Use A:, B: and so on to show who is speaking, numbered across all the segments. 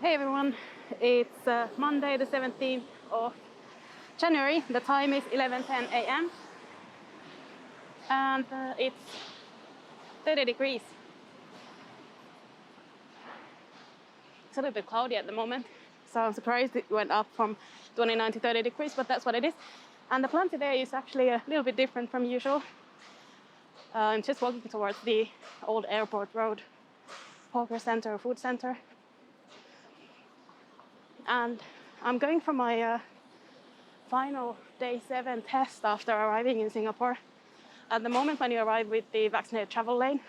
A: Hey everyone, it's Monday the 17th of January. The time is 11:10 a.m. and it's 30 degrees. It's a little bit cloudy at the moment, so I'm surprised it went up from 29 to 30 degrees, but that's what it is. And the plan today is actually a little bit different from usual. I'm just walking towards the old airport road, hawker center, food center. And I'm going for my final day 7 test after arriving in Singapore. At the moment, when you arrive with the vaccinated travel lane,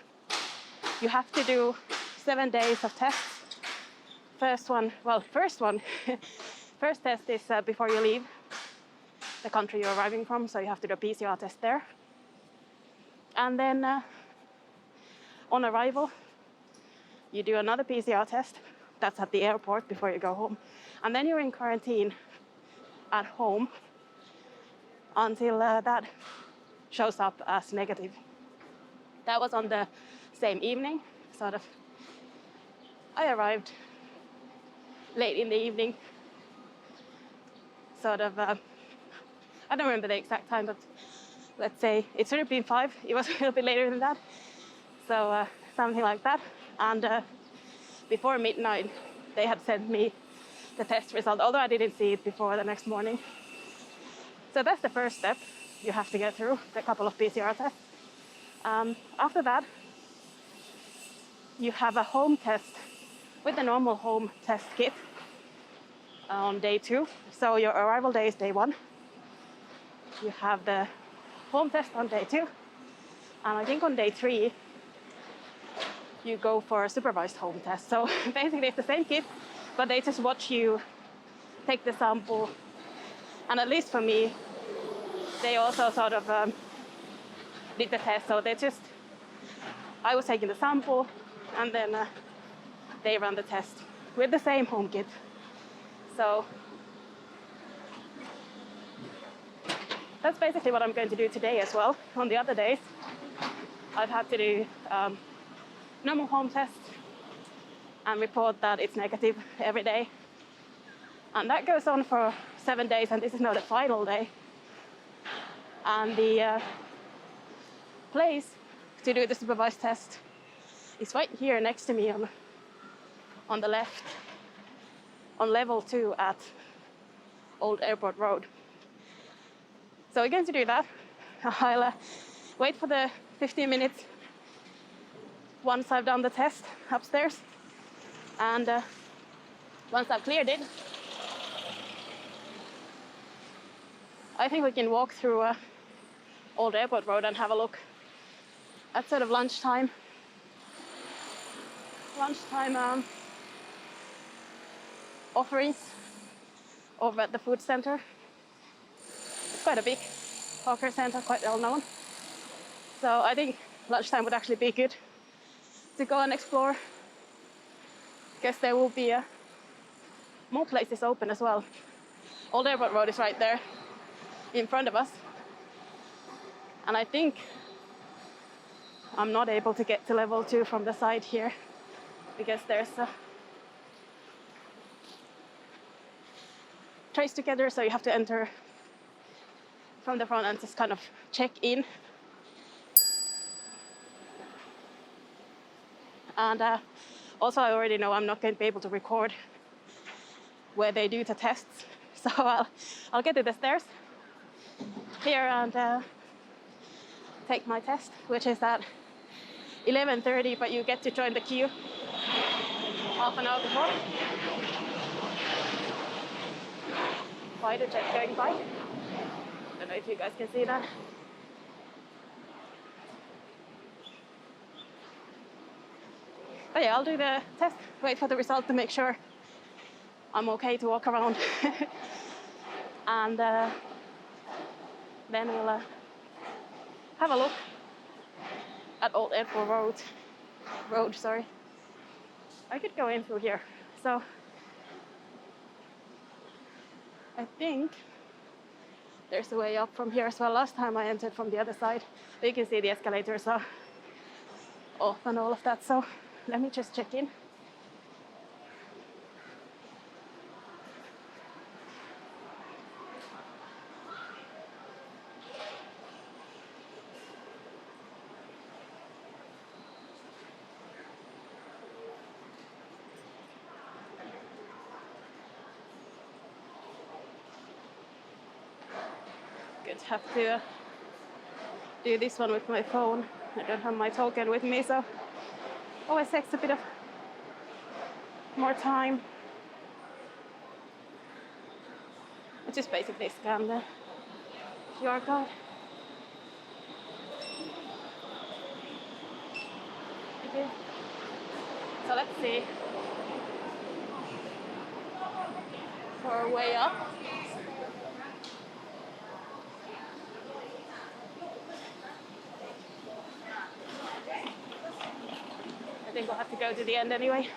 A: you have to do 7 days of tests. First test is before you leave the country you're arriving from, so you have to do a PCR test there. And then on arrival, you do another PCR test. That's at the airport before you go home. And then you're in quarantine at home until that shows up as negative. That was on the same evening, sort of. I arrived late in the evening, sort of, I don't remember the exact time, but let's say it should have been 5. It was a little bit later than that. So something like that. And before midnight, they had sent me the test result, although I didn't see it before the next morning. So that's the first step you have to get through, the couple of PCR tests. After that, you have a home test with the normal home test kit on day 2. So your arrival day is day 1. You have the home test on day 2. And I think on day 3, you go for a supervised home test. So basically it's the same kit, but they just watch you take the sample. And at least for me, they also sort of did the test. So I was taking the sample, and then they ran the test with the same home kit. So that's basically what I'm going to do today as well. On the other days, I've had to do normal home test and report that it's negative every day. And that goes on for 7 days, and this is now the final day. And the place to do the supervised test is right here next to me on the left, on level 2 at Old Airport Road. So we're going to do that. I'll wait for the 15 minutes once I've done the test upstairs. And once I've cleared it, I think we can walk through Old Airport Road and have a look at sort of lunchtime offerings over at the food center. It's quite a big hawker center, quite well known. So I think lunchtime would actually be good to go and explore, because there will be more places open as well. Old Airport Road is right there in front of us. And I think I'm not able to get to level 2 from the side here, because there's a trace together, so you have to enter from the front and just kind of check in. And also, I already know I'm not going to be able to record where they do the tests, so I'll get to the stairs here and take my test, which is at 11:30, but you get to join the queue half an hour before. Fighter jet going by. Don't know if you guys can see that. But yeah, I'll do the test, wait for the result to make sure I'm okay to walk around. And then we'll have a look at Old Airport Road. I could go in through here. So I think there's a way up from here as well. Last time I entered from the other side, but you can see the escalators are off and all of that. So let me just check in. going to have to do this one with my phone. I don't have my token with me, so always takes a bit of more time. I just basically scan the QR code. Okay. So let's see. For our way up. I think we'll have to go to the end anyway.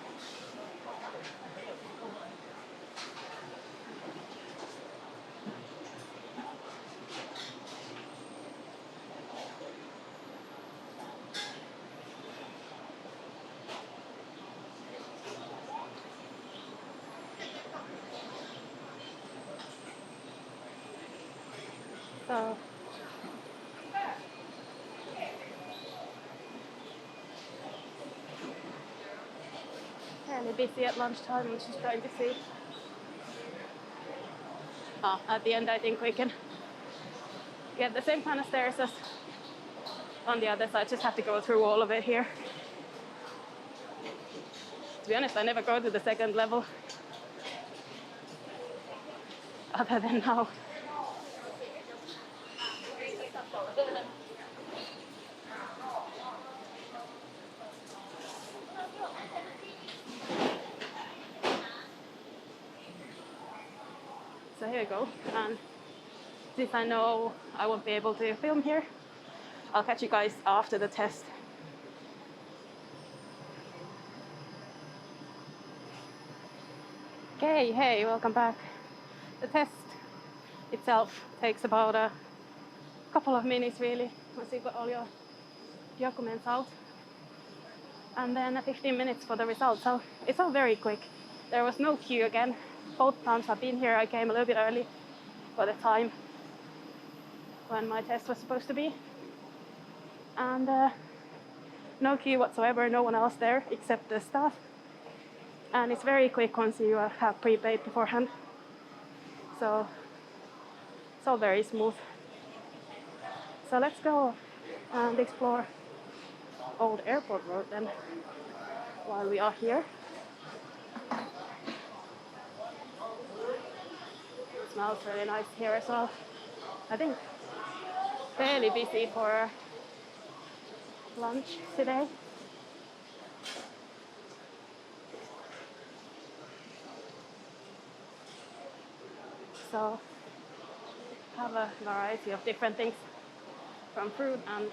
A: So fairly busy at lunchtime. I'm just trying to see. At the end I think we can get the same kind of stairs as on the other side. Just have to go through all of it here. To be honest, I never go to the second level other than now. So here we go, and since I know I won't be able to film here, I'll catch you guys after the test. Okay, hey, welcome back. The test itself takes about a couple of minutes really, once you got all your documents out. And then 15 minutes for the results, so it's all very quick. There was no queue again. Both times I've been here, I came a little bit early for the time when my test was supposed to be. And no queue whatsoever, no one else there except the staff. And it's very quick once you have prepaid beforehand. So it's all very smooth. So let's go and explore Old Airport Road then while we are here. It smells really nice here as well. I think fairly busy for lunch today. So have a variety of different things, from fruit and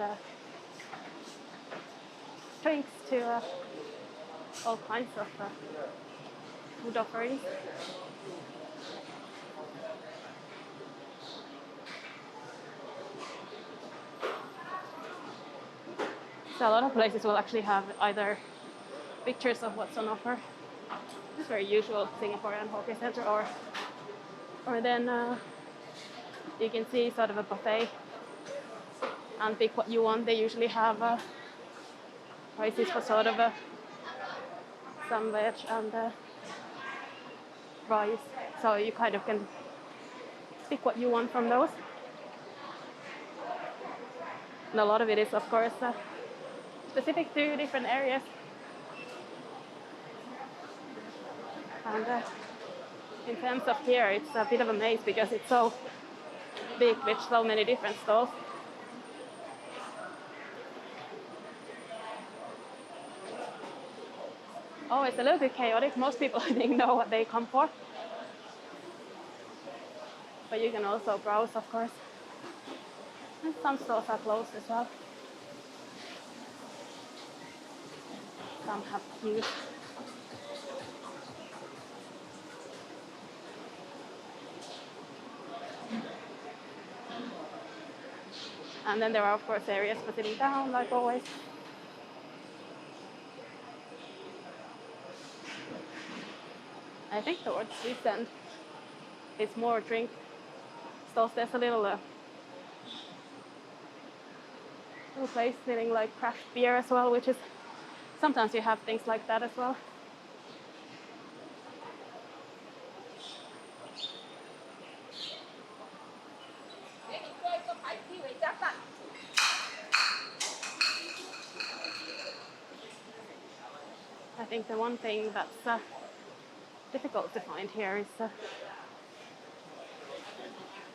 A: drinks to all kinds of food offerings. So a lot of places will actually have either pictures of what's on offer, it's very usual Singaporean hawker center, or then you can see sort of a buffet and pick what you want. They usually have prices for sort of some veg and rice, so you kind of can pick what you want from those. And a lot of it is, of course, specific to different areas. And in terms of here, it's a bit of a maze because it's so big with so many different stalls. Oh, it's a little bit chaotic. Most people, I think, know what they come for. But you can also browse, of course. And some stores are closed as well. Some have queues. And then there are, of course, areas for sitting down, like always. I think towards this end, it's more drink stalls. There's a little place selling like craft beer as well, which is sometimes you have things like that as well. think the one thing that's difficult to find here is,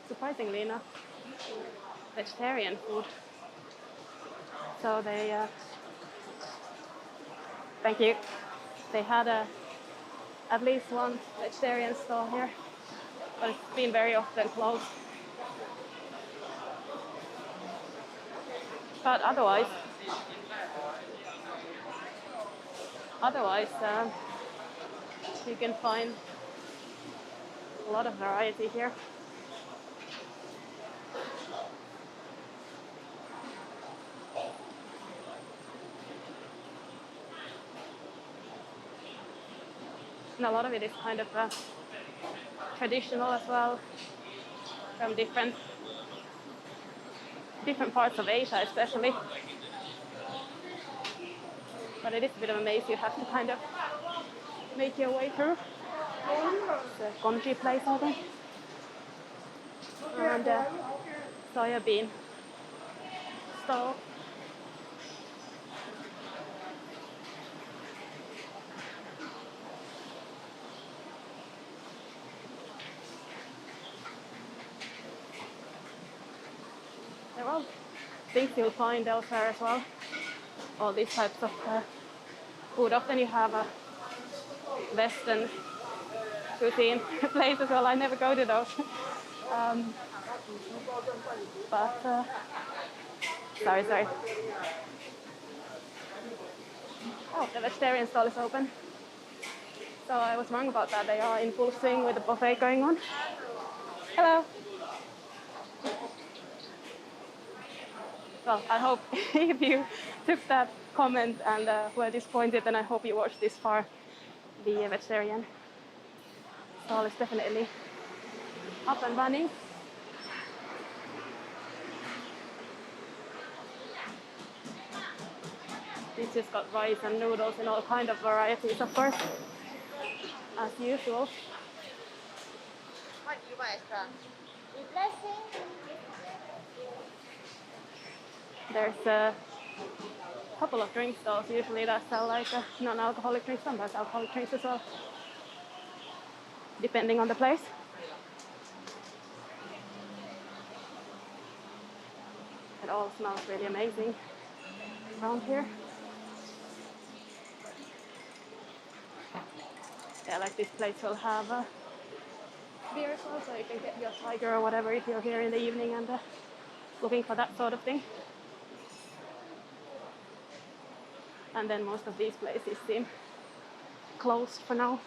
A: surprisingly enough, vegetarian food. So they, thank you. They had at least one vegetarian stall here, but it's been very often closed. But otherwise, you can find a lot of variety here. And a lot of it is kind of traditional as well, from different parts of Asia especially. But it is a bit of a maze you have to kind of make your way through. It's a congee place, I think. And soya bean stall. They're all things you'll find elsewhere as well. All these types of food. Often you have a Western cuisine place as well. I never go to those. But sorry. Oh, the vegetarian stall is open. So I was wrong about that. They are in full swing with the buffet going on. Hello. Well, I hope if you took that comment and were disappointed, then I hope you watched this far. The vegetarian stall is definitely up and running. It's just got rice and noodles and all kind of varieties, of course, as usual. There's a couple of drink stalls usually that sell like non-alcoholic drinks, sometimes alcoholic drinks as well, depending on the place. It all smells really amazing around here. Yeah, like this place will have beer as well, so you can get your Tiger or whatever if you're here in the evening and looking for that sort of thing. And then most of these places seem closed for now.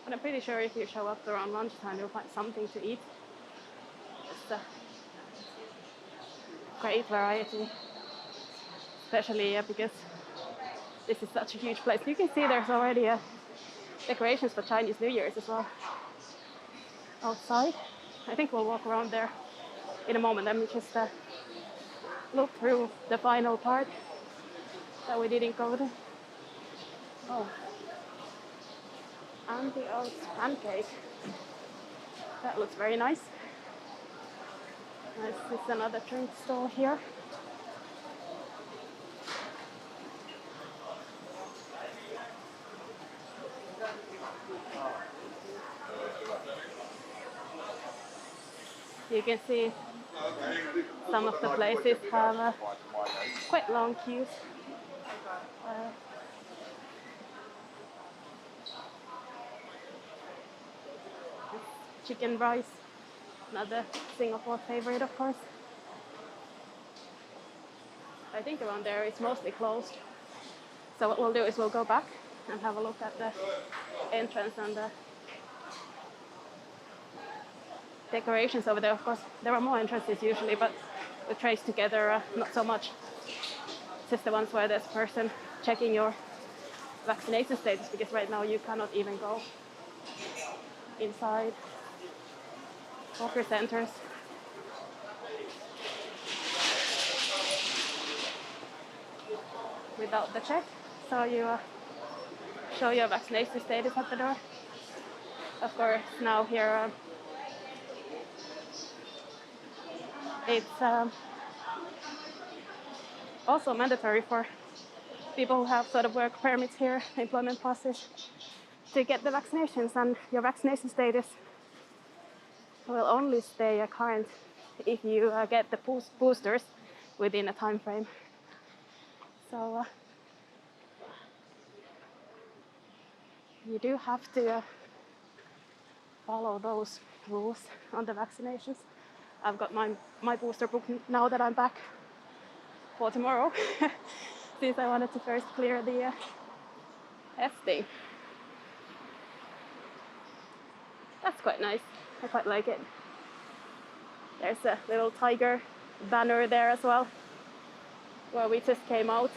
A: But I'm pretty sure if you show up around lunchtime, you'll find something to eat. It's a great variety, especially because this is such a huge place. You can see there's already decorations for Chinese New Year's as well outside. I think we'll walk around there in a moment. Let me just look through the final part that we didn't go to. Oh, anti-oats pancake. That looks very nice. This is another drink stall here. You can see some of the places have quite long queues. Chicken rice, another Singapore favorite, of course. I think around there it's mostly closed. So what we'll do is we'll go back and have a look at the entrance and the decorations over there. Of course, there are more entrances usually, but we trace together not so much. Just the ones where there's a person checking your vaccination status, because right now you cannot even go inside hawker centers. Without the check, so you show your vaccination status at the door. Of course, now here It's also mandatory for people who have sort of work permits here, employment passes, to get the vaccinations, and your vaccination status will only stay current if you get the boosters within a time frame. So you do have to follow those rules on the vaccinations. I've got my booster booked now that I'm back for tomorrow, since I wanted to first clear the testing. That's quite nice. I quite like it. There's a little tiger banner there as well, where we just came out.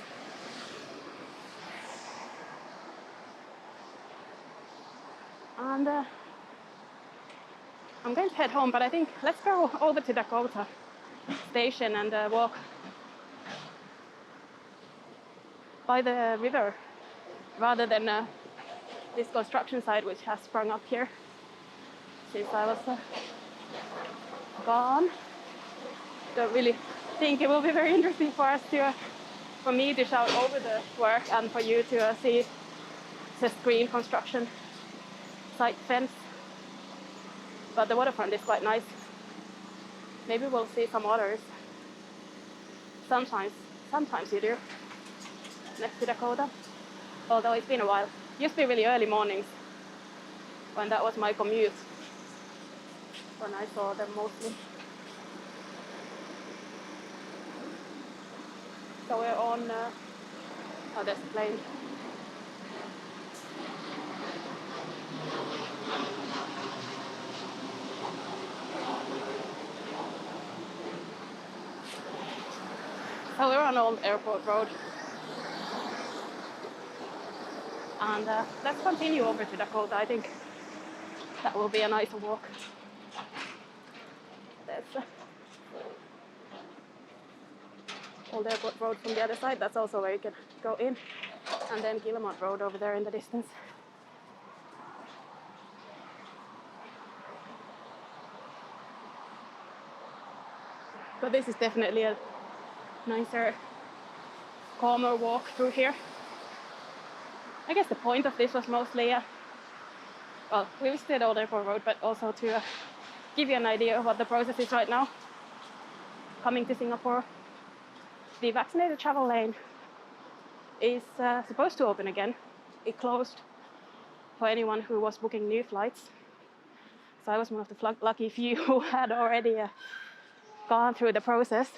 A: And I'm going to head home, but I think let's go over to Dakota station and walk by the river rather than this construction site which has sprung up here since I was gone. Don't really think it will be very interesting for us to, for me to shout over the work and for you to see the green construction site fence. But the waterfront is quite nice. Maybe we'll see some otters. Sometimes you do. Next to Dakota. Although it's been a while. Used to be really early mornings when that was my commute. When I saw them mostly. So we're on, oh, there's a plane. So we're on Old Airport Road. And let's continue over to Dakota. I think that will be a nicer walk. There's Old Airport Road from the other side. That's also where you can go in. And then Guillemard Road over there in the distance. But this is definitely a nicer, calmer walk through here. I guess the point of this was mostly, well, we visited Old Airport Road, but also to give you an idea of what the process is right now. Coming to Singapore, the vaccinated travel lane is supposed to open again. It closed for anyone who was booking new flights. So I was one of the lucky few who had already gone through the process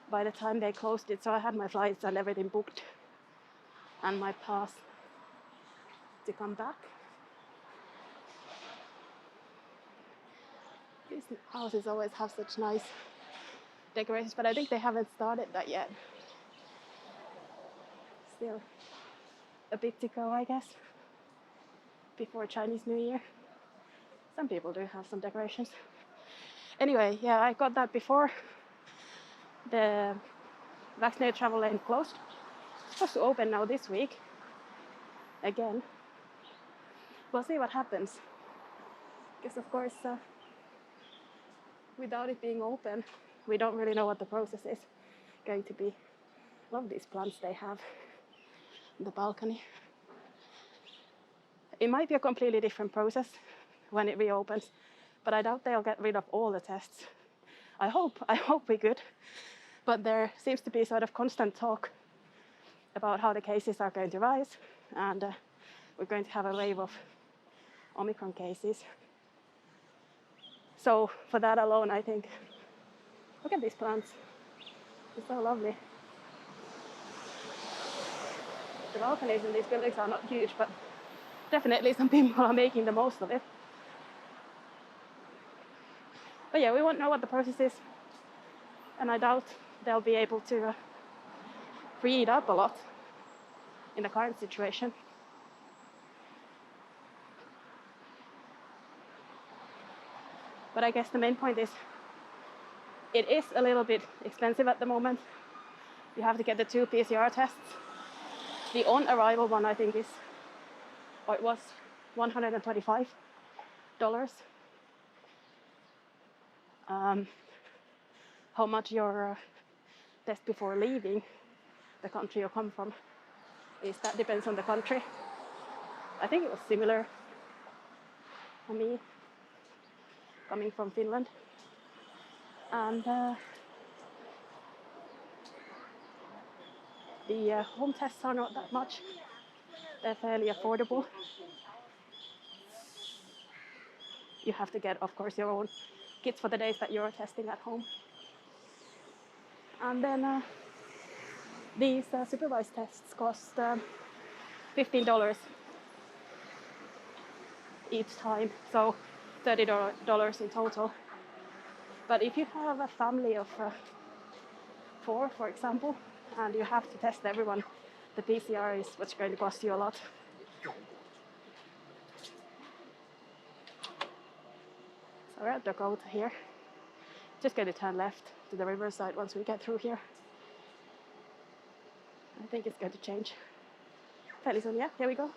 A: by the time they closed it. So I had my flights and everything booked and my pass to come back. These houses always have such nice decorations, but I think they haven't started that yet. Still a bit to go, I guess, before Chinese New Year. Some people do have some decorations. Anyway, yeah, I got that before the vaccinated travel lane closed. It's supposed to open now this week again. We'll see what happens. Because of course, without it being open, we don't really know what the process is going to be. Love these plants they have on the balcony. It might be a completely different process when it reopens, but I doubt they'll get rid of all the tests. I hope we could. But there seems to be sort of constant talk about how the cases are going to rise, and we're going to have a wave of Omicron cases. So for that alone, I think, look at these plants. They're so lovely. The balconies in these buildings are not huge, but definitely some people are making the most of it. But yeah, we won't know what the process is, and I doubt they'll be able to free it up a lot in the current situation. But I guess the main point is it is a little bit expensive at the moment. You have to get the 2 PCR tests. The on-arrival one, I think, it was $125. how much your test before leaving the country you come from is. That depends on the country. I think it was similar for me coming from Finland. And the home tests are not that much. They're fairly affordable. You have to get, of course, your own kits for the days that you're testing at home. And then these supervised tests cost $15 each time, so $30 in total. But if you have a family of 4, for example, and you have to test everyone, the PCR is what's going to cost you a lot. So we're at Dakota here. Just going to turn left to the riverside once we get through here. I think it's going to change fairly soon. Yeah, here we go.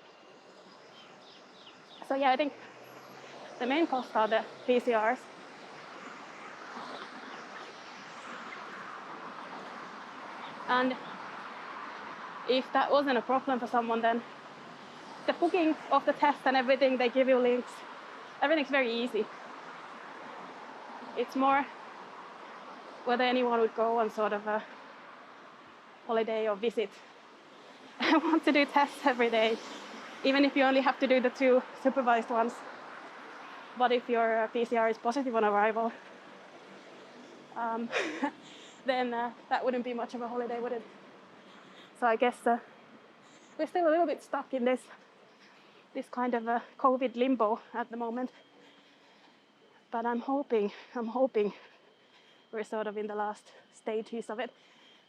A: So yeah, I think the main cost are the PCRs. And if that wasn't a problem for someone, then the booking of the test and everything, they give you links. Everything's very easy. It's more whether anyone would go on sort of a holiday or visit. I want to do tests every day, even if you only have to do the 2 supervised ones. But if your PCR is positive on arrival, then that wouldn't be much of a holiday, would it? So I guess we're still a little bit stuck in this kind of a COVID limbo at the moment. But I'm hoping we're sort of in the last stages of it.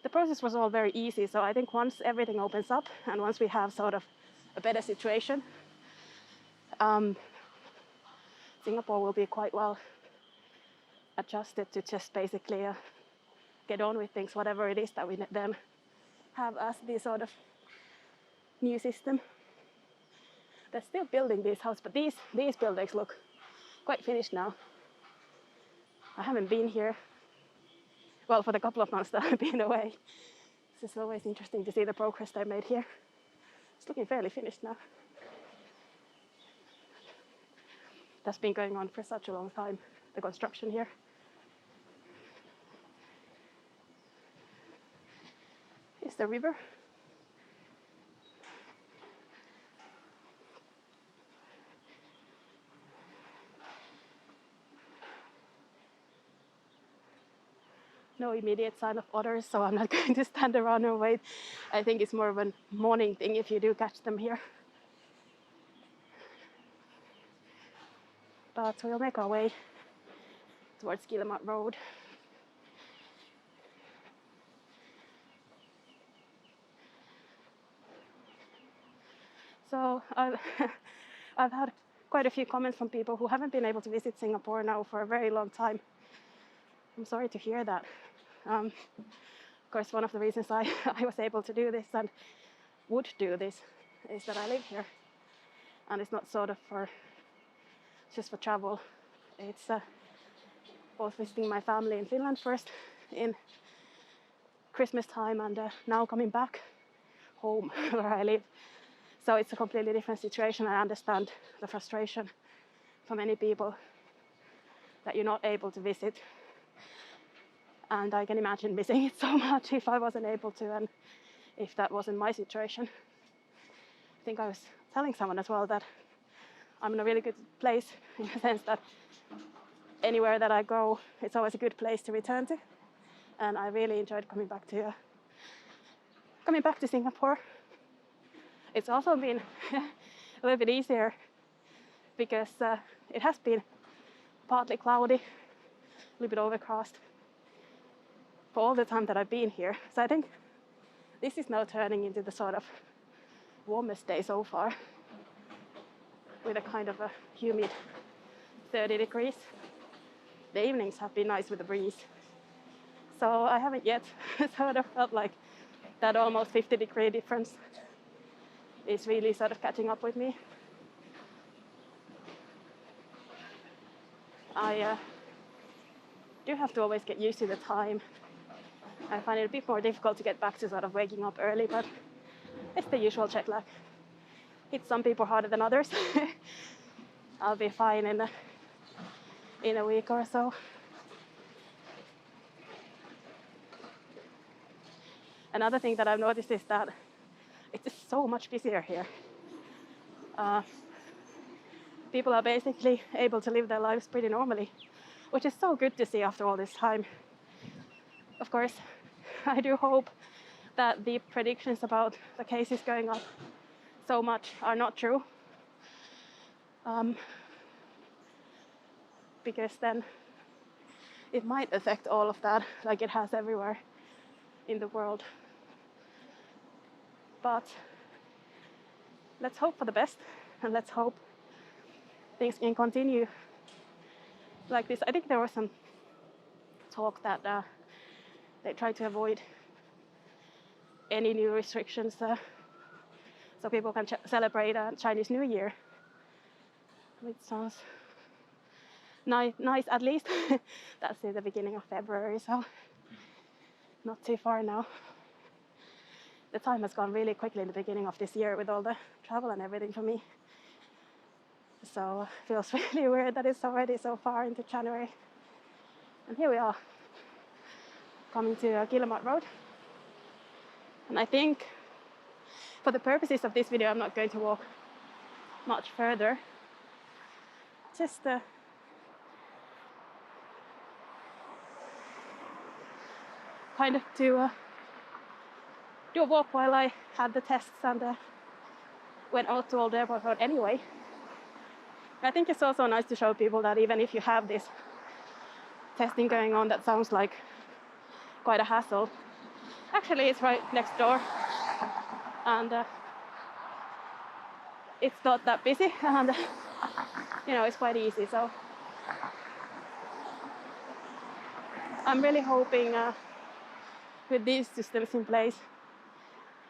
A: The process was all very easy, so I think once everything opens up and once we have sort of a better situation, Singapore will be quite well adjusted to just basically get on with things, whatever it is that we then have as the sort of new system. They're still building these houses, but these buildings look quite finished now. I haven't been here, well, for the couple of months that I've been away. It's always interesting to see the progress they made here. It's looking fairly finished now. That's been going on for such a long time, the construction here. Here's the river. No immediate sign of otters, so I'm not going to stand around and wait. I think it's more of a morning thing if you do catch them here. But we'll make our way towards Guillemard Road. So I've had quite a few comments from people who haven't been able to visit Singapore now for a very long time. I'm sorry to hear that. Of course, one of the reasons I was able to do this and would do this is that I live here. And it's not sort of just for travel. It's both visiting my family in Finland first in Christmas time and now coming back home where I live. So it's a completely different situation. I understand the frustration for many people that you're not able to visit. And I can imagine missing it so much if I wasn't able to and if that wasn't my situation. I think I was telling someone as well that I'm in a really good place in the sense that anywhere that I go, it's always a good place to return to. And I really enjoyed coming back to Singapore. It's also been a little bit easier because it has been partly cloudy, a little bit overcast for all the time that I've been here. So I think this is now turning into the sort of warmest day so far with a kind of a humid 30 degrees. The evenings have been nice with the breeze. So I haven't yet sort of felt like that almost 50-degree difference is really sort of catching up with me. do have to always get used to the time. I find it a bit more difficult to get back to sort of waking up early, but it's the usual jet lag. Hits some people harder than others. I'll be fine in a week or so. Another thing that I've noticed is that it's just so much busier here. People are basically able to live their lives pretty normally, which is so good to see after all this time. Of course, I do hope that the predictions about the cases going up so much are not true. Because then it might affect all of that like it has everywhere in the world. But let's hope for the best, and let's hope things can continue like this. I think there was some talk that they try to avoid any new restrictions so people can celebrate Chinese New Year, which sounds nice at least. That's the beginning of February, so not too far now. The time has gone really quickly in the beginning of this year with all the travel and everything for me. So it feels really weird that it's already so far into January. And here we are, coming to Guillemard Road. And I think for the purposes of this video, I'm not going to walk much further. Just kind of to do a walk while I had the tests and went out to Old Airport Road anyway. I think it's also nice to show people that even if you have this testing going on that sounds like quite a hassle, actually it's right next door, and it's not that busy, and it's quite easy. So I'm really hoping with these systems in place,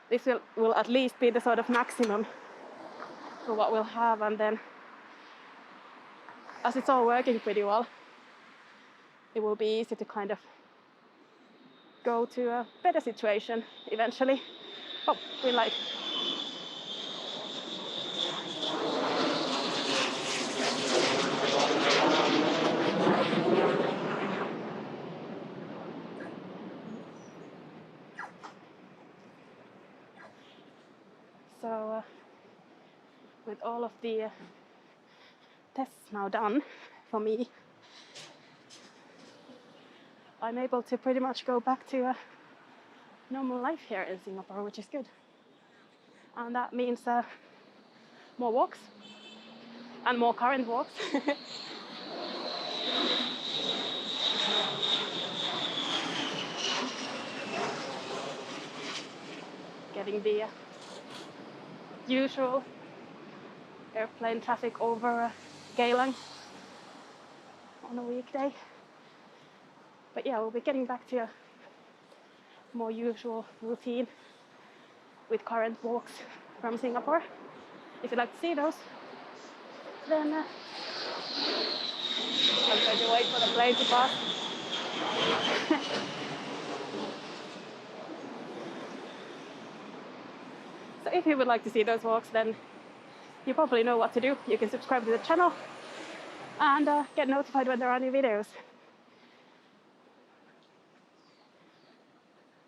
A: this will at least be the sort of maximum for what we'll have, and then as it's all working pretty well, it will be easy to kind of go to a better situation eventually. Oh, green light. So with all of the tests now done for me, I'm able to pretty much go back to a normal life here in Singapore, which is good. And that means more walks and more current walks. Getting the usual airplane traffic over Geylang on a weekday. But yeah, we'll be getting back to a more usual routine with current walks from Singapore. If you'd like to see those, then I'm going to wait for the plane to pass. So if you would like to see those walks, then you probably know what to do. You can subscribe to the channel and get notified when there are new videos.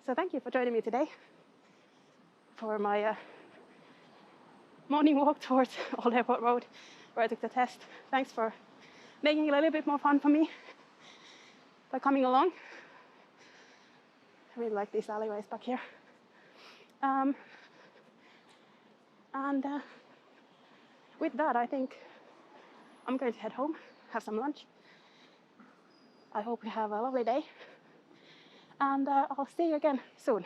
A: So thank you for joining me today for my morning walk towards Old Airport Road, where I took the test. Thanks for making it a little bit more fun for me by coming along. I really like these alleyways back here. And with that, I think I'm going to head home, have some lunch. I hope you have a lovely day, and I'll see you again soon.